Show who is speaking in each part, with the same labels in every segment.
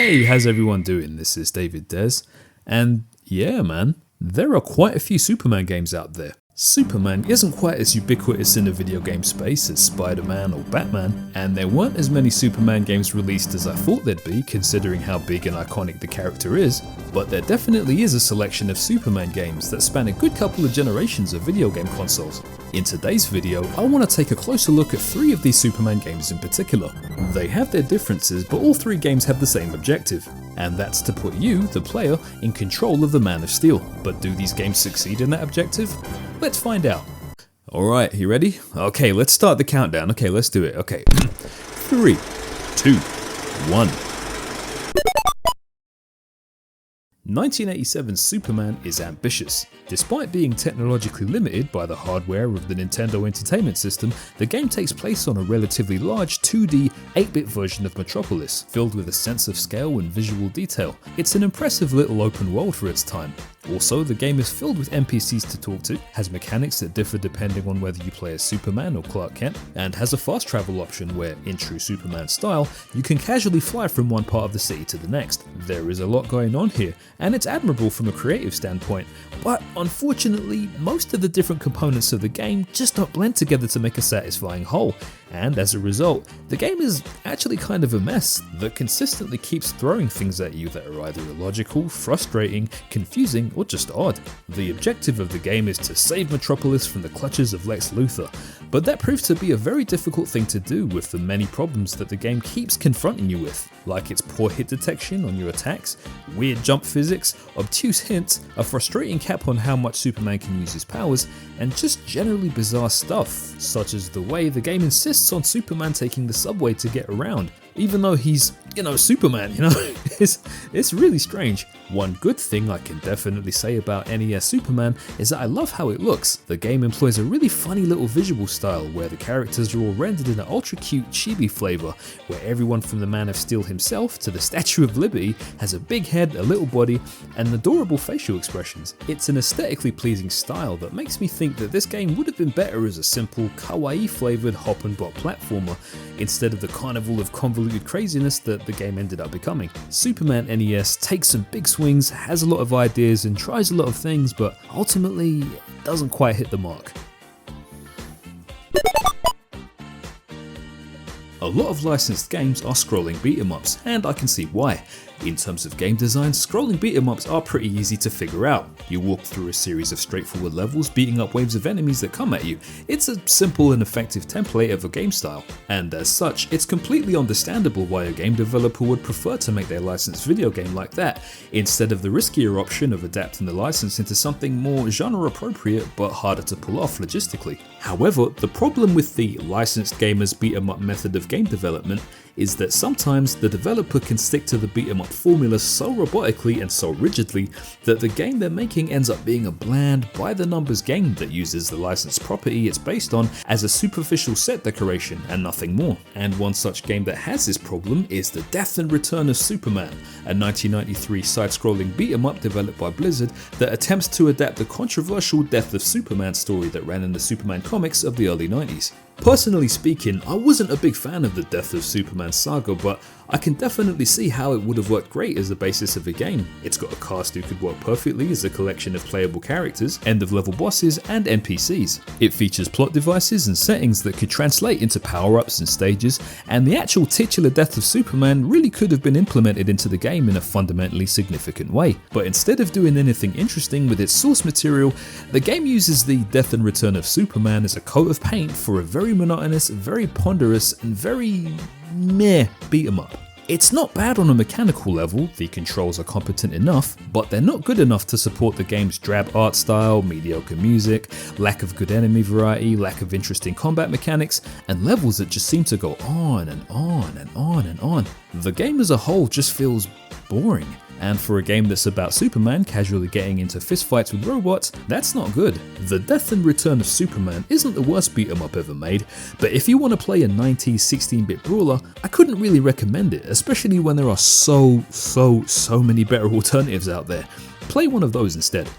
Speaker 1: Hey, how's everyone doing? This is David Des, and yeah man, there are quite a few Superman games out there. Superman isn't quite as ubiquitous in the video game space as Spider-Man or Batman, and there weren't as many Superman games released as I thought there'd be considering how big and iconic the character is, but there definitely is a selection of Superman games that span a good couple of generations of video game consoles. In today's video, I want to take a closer look at 3 of these Superman games in particular. They have their differences, but all 3 games have the same objective, and that's to put you, the player, in control of the Man of Steel. But do these games succeed in that objective? Let's find out. Alright, you ready? Okay, let's start the countdown. Okay, let's do it. Okay, 3, 2, 1. 1987's Superman is ambitious. Despite being technologically limited by the hardware of the Nintendo Entertainment System, the game takes place on a relatively large 2D, 8-bit version of Metropolis, filled with a sense of scale and visual detail. It's an impressive little open world for its time. Also, the game is filled with NPCs to talk to, has mechanics that differ depending on whether you play as Superman or Clark Kent, and has a fast travel option where, in true Superman style, you can casually fly from one part of the city to the next. There is a lot going on here, and it's admirable from a creative standpoint, but unfortunately, most of the different components of the game just don't blend together to make a satisfying whole, and as a result, the game is actually kind of a mess that consistently keeps throwing things at you that are either illogical, frustrating, confusing, or just odd. The objective of the game is to save Metropolis from the clutches of Lex Luthor, but that proves to be a very difficult thing to do with the many problems that the game keeps confronting you with, like its poor hit detection on your attacks, weird jump physics, obtuse hints, a frustrating cap on how much Superman can use his powers, and just generally bizarre stuff, such as the way the game insists on Superman taking the subway to get around, even though he's, Superman, it's really strange. One good thing I can definitely say about NES Superman is that I love how it looks. The game employs a really funny little visual style where the characters are all rendered in an ultra cute chibi flavour, where everyone from the Man of Steel himself to the Statue of Liberty has a big head, a little body, and adorable facial expressions. It's an aesthetically pleasing style that makes me think that this game would have been better as a simple, kawaii flavoured hop and bop platformer, instead of the carnival of convoluted craziness that the game ended up becoming. Superman NES takes some big swings, has a lot of ideas and tries a lot of things, but ultimately doesn't quite hit the mark. A lot of licensed games are scrolling beat-em-ups, and I can see why. In terms of game design, scrolling beat-em-ups are pretty easy to figure out. You walk through a series of straightforward levels, beating up waves of enemies that come at you. It's a simple and effective template of a game style, and as such, it's completely understandable why a game developer would prefer to make their licensed video game like that, instead of the riskier option of adapting the license into something more genre-appropriate but harder to pull off logistically. However, the problem with the licensed gamers beat-em-up method of game development is that sometimes the developer can stick to the beat-em-up formula so robotically and so rigidly that the game they're making ends up being a bland, by-the-numbers game that uses the licensed property it's based on as a superficial set decoration and nothing more. And one such game that has this problem is The Death and Return of Superman, a 1993 side-scrolling beat-em-up developed by Blizzard that attempts to adapt the controversial Death of Superman story that ran in the Superman comics of the early 90s. Personally speaking, I wasn't a big fan of the Death of Superman saga, but I can definitely see how it would have worked great as the basis of a game. It's got a cast who could work perfectly as a collection of playable characters, end-of-level bosses, and NPCs. It features plot devices and settings that could translate into power-ups and stages, and the actual titular Death of Superman really could have been implemented into the game in a fundamentally significant way. But instead of doing anything interesting with its source material, the game uses the Death and Return of Superman as a coat of paint for a very monotonous, very ponderous, and very meh beat-em up. It's not bad on a mechanical level, the controls are competent enough, but they're not good enough to support the game's drab art style, mediocre music, lack of good enemy variety, lack of interesting combat mechanics, and levels that just seem to go on and on and on and on. The game as a whole just feels boring. And for a game that's about Superman casually getting into fistfights with robots, that's not good. The Death and Return of Superman isn't the worst beat-em-up ever made, but if you want to play a 90s 16-bit brawler, I couldn't really recommend it, especially when there are so many better alternatives out there. Play one of those instead.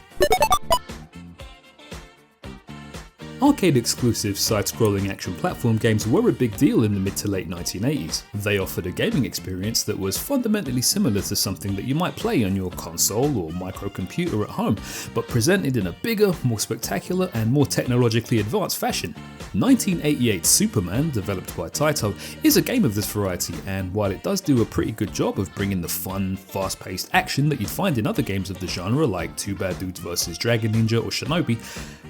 Speaker 1: Arcade-exclusive side-scrolling action platform games were a big deal in the mid to late 1980s. They offered a gaming experience that was fundamentally similar to something that you might play on your console or microcomputer at home, but presented in a bigger, more spectacular and more technologically advanced fashion. 1988's Superman, developed by Taito, is a game of this variety, and while it does do a pretty good job of bringing the fun, fast-paced action that you'd find in other games of the genre like Two Bad Dudes vs Dragon Ninja or Shinobi,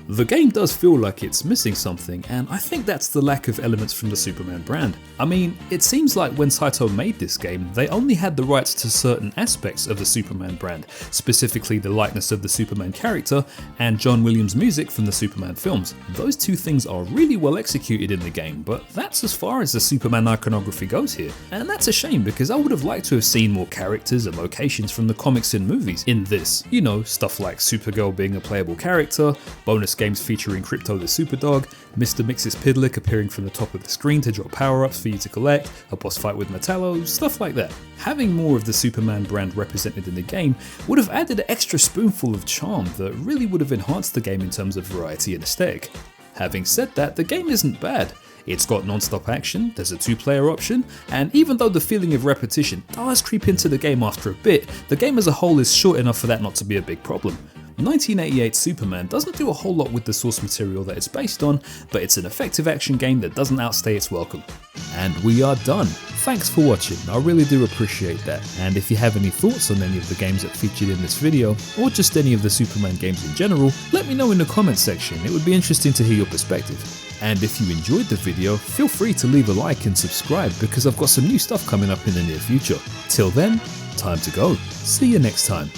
Speaker 1: the game does feel like it's missing something, and I think that's the lack of elements from the Superman brand. I mean, it seems like when Taito made this game, they only had the rights to certain aspects of the Superman brand, specifically the likeness of the Superman character and John Williams' music from the Superman films. Those two things are really well executed in the game, but that's as far as the Superman iconography goes here. And that's a shame because I would have liked to have seen more characters and locations from the comics and movies in this. You know, stuff like Supergirl being a playable character, bonus games featuring Krypto the Superdog, Mr. Mix's Pidlick appearing from the top of the screen to drop power-ups for you to collect, a boss fight with Metallo, stuff like that. Having more of the Superman brand represented in the game would have added an extra spoonful of charm that really would have enhanced the game in terms of variety and aesthetic. Having said that, the game isn't bad. It's got non-stop action, there's a 2-player option, and even though the feeling of repetition does creep into the game after a bit, the game as a whole is short enough for that not to be a big problem. 1988's Superman doesn't do a whole lot with the source material that it's based on, but it's an effective action game that doesn't outstay its welcome. And we are done. Thanks for watching, I really do appreciate that. And if you have any thoughts on any of the games that featured in this video, or just any of the Superman games in general, let me know in the comments section, it would be interesting to hear your perspective. And if you enjoyed the video, feel free to leave a like and subscribe because I've got some new stuff coming up in the near future. Till then, time to go. See you next time.